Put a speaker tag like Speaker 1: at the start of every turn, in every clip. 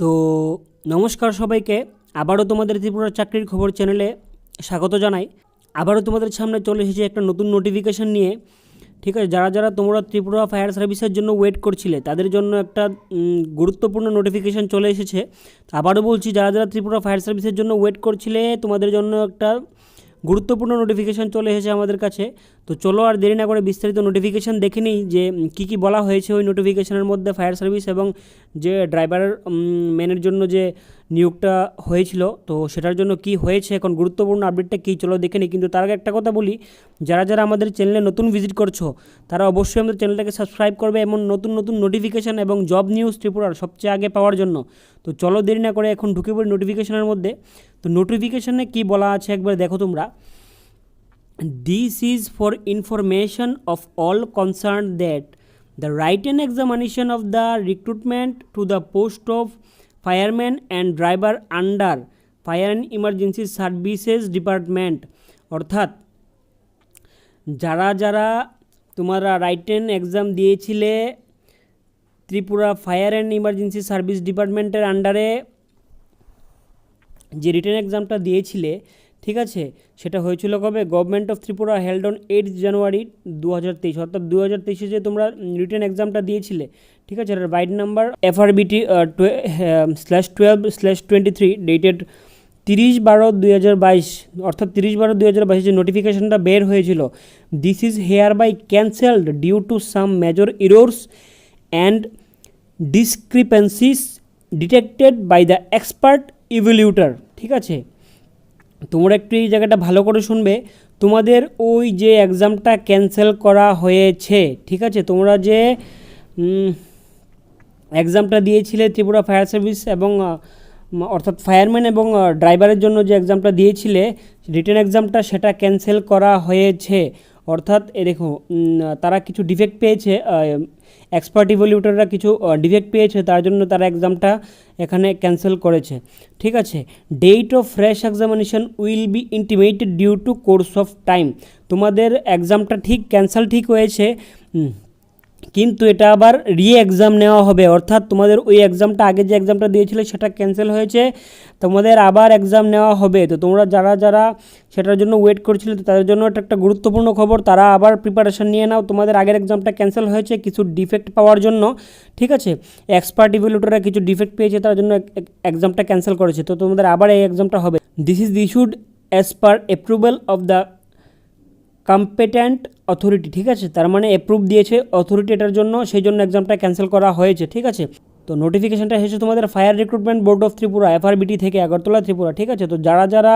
Speaker 1: তো নমস্কার সবাইকে, আবারও তোমাদের ত্রিপুরা চাকরির খবর চ্যানেলে স্বাগত জানাই। আবারও তোমাদের সামনে চলে এসেছে একটা নতুন নোটিফিকেশান নিয়ে। ঠিক আছে, যারা যারা তোমরা ত্রিপুরা ফায়ার সার্ভিসের জন্য ওয়েট করছিলে তাদের জন্য একটা গুরুত্বপূর্ণ নোটিফিকেশান চলে এসেছে। আবারও বলছি, যারা যারা ত্রিপুরা ফায়ার সার্ভিসের জন্য ওয়েট করছিলে তোমাদের জন্য একটা গুরুত্বপূর্ণ নোটিফিকেশান চলে এসেছে আমাদের কাছে। তো চলো আর দেরি না করে বিস্তারিত নোটিফিকেশান দেখে নিই যে কী কী বলা হয়েছে ওই নোটিফিকেশানের মধ্যে। ফায়ার সার্ভিস এবং যে ড্রাইভার ম্যানের জন্য যে নিয়োগটা হয়েছিল তো সেটার জন্য কি হয়েছে, এখন গুরুত্বপূর্ণ আপডেটটা কী চলো দেখে নিই। কিন্তু তার আগে একটা কথা বলি, যারা যারা আমাদের চ্যানেলে নতুন ভিজিট করছো তারা অবশ্যই আমাদের চ্যানেলটাকে সাবস্ক্রাইব করবে এমন নতুন নতুন নোটিফিকেশান এবং জব নিউজ ত্রিপুরার সবচেয়ে আগে পাওয়ার জন্য। তো চলো দেরি না করে এখন ঢুকে পড়ি নোটিফিকেশানের মধ্যে। তো নোটিফিকেশানে কী বলা আছে একবার দেখো তোমরা। This is for information of all concerned that the written examination of the recruitment to the post of fireman and driver under Fire and Emergency Services Department অর্থাৎ যারা যারা তোমরা রাইটেন এক্সাম দিয়েছিলে Tripura fire and emergency service ডিপার্টমেন্টের আন্ডারে যে written এক্সামটা দিয়েছিলে, ঠিক আছে, সেটা হয়েছিল কবে? Government of Tripura held on 8 জানুয়ারি 2023, অর্থাৎ 2023 যে তোমরা রিটেন এক্সামটা দিয়েছিলে, ঠিক আছে, রাইট নাম্বার FRBT /12/23 ডেটেড 30/12/2022, অর্থাৎ 30/12/2022 যে নোটিফিকেশনটা বের হয়েছিল, this is hereby cancelled due to some major errors and discrepancies detected by the expert evaluator. ঠিক আছে, তোমরা একটু এই জায়গাটা ভালো করে শুনবে। তোমাদের ওই যে এক্সামটা ক্যান্সেল করা হয়েছে, ঠিক আছে, তোমরা যে এক্সামটা দিয়েছিলে ত্রিপুরা ফায়ার সার্ভিস এবং অর্থাৎ ফায়ারম্যান এবং ড্রাইভারের জন্য যে এক্সামটা দিয়েছিলে রিটেন এক্সামটা, সেটা ক্যান্সেল করা হয়েছে। অর্থাৎ দেখো, তারা কিছু ডিফেক্ট পেয়েছে, এক্সপার্ট ইভ্যালুয়েটররা কিছু ডিফেক্ট পেয়েছে, তার জন্য তারা এক্সামটা এখানে ক্যান্সেল করেছে। ঠিক আছে, date of fresh examination will be intimated due to course of time. তোমাদের এক্সামটা ঠিক ক্যান্সেল ঠিক হয়েছে, কিন্তু এটা আবার এক্সাম নেওয়া হবে। অর্থাৎ তোমাদের ওই এক্সামটা আগে যে এক্সামটা দিয়েছিলে সেটা ক্যান্সেল হয়েছে, তোমাদের আবার এক্সাম নেওয়া হবে। তো তোমরা যারা যারা সেটার জন্য ওয়েট করছিলে তাদের জন্য এটা একটা গুরুত্বপূর্ণ খবর, তারা আবার প্রিপারেশান নিয়ে নাও। তোমাদের আগের এক্সামটা ক্যান্সেল হয়েছে কিছু ডিফেক্ট পাওয়ার জন্য, ঠিক আছে, এক্সপার্ট ইভ্যালুয়েটররা কিছু ডিফেক্ট পেয়েছে তার জন্য এক্সামটা ক্যান্সেল করেছে। তো তোমাদের আবার এই এক্সামটা হবে। This is issued as per approval of the competent authority. ঠিক আছে, তার মানে অ্যাপ্রুভ দিয়েছে অথরিটি এটার জন্য, সেই জন্য এক্সামটা ক্যান্সেল করা হয়েছে। ঠিক আছে, তো নোটিফিকেশানটা এসেছে তোমাদের fire recruitment board of Tripura FRBT থেকে, আগরতলা ত্রিপুরা। ঠিক আছে, তো যারা যারা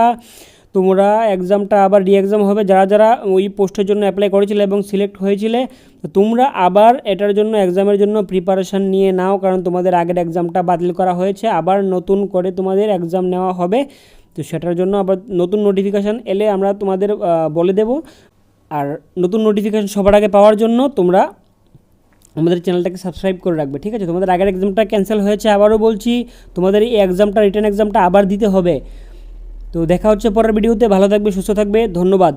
Speaker 1: তোমরা এক্সামটা আবার এক্সাম হবে, যারা যারা ওই পোস্টের জন্য অ্যাপ্লাই করেছিলে এবং সিলেক্ট হয়েছিলে, তো তোমরা আবার এটার জন্য এক্সামের জন্য প্রিপারেশান নিয়ে নাও, কারণ তোমাদের আগের এক্সামটা বাতিল করা হয়েছে, আবার নতুন করে তোমাদের এক্সাম নেওয়া হবে। তো সেটার জন্য আবার নতুন নোটিফিকেশান এলে আমরা তোমাদের বলে দেবো। আর নতুন নোটিফিকেশান সবার আগে পাওয়ার জন্য তোমরা আমাদের চ্যানেলটাকে সাবস্ক্রাইব করে রাখবে। ঠিক আছে, তোমাদের আগের এক্সামটা ক্যান্সেল হয়েছে, আবারও বলছি তোমাদের এই এক্সামটা রিটেন এক্সামটা আবার দিতে হবে। তো দেখা হচ্ছে পরের ভিডিওতে, ভালো থাকবে, সুস্থ থাকবে, ধন্যবাদ।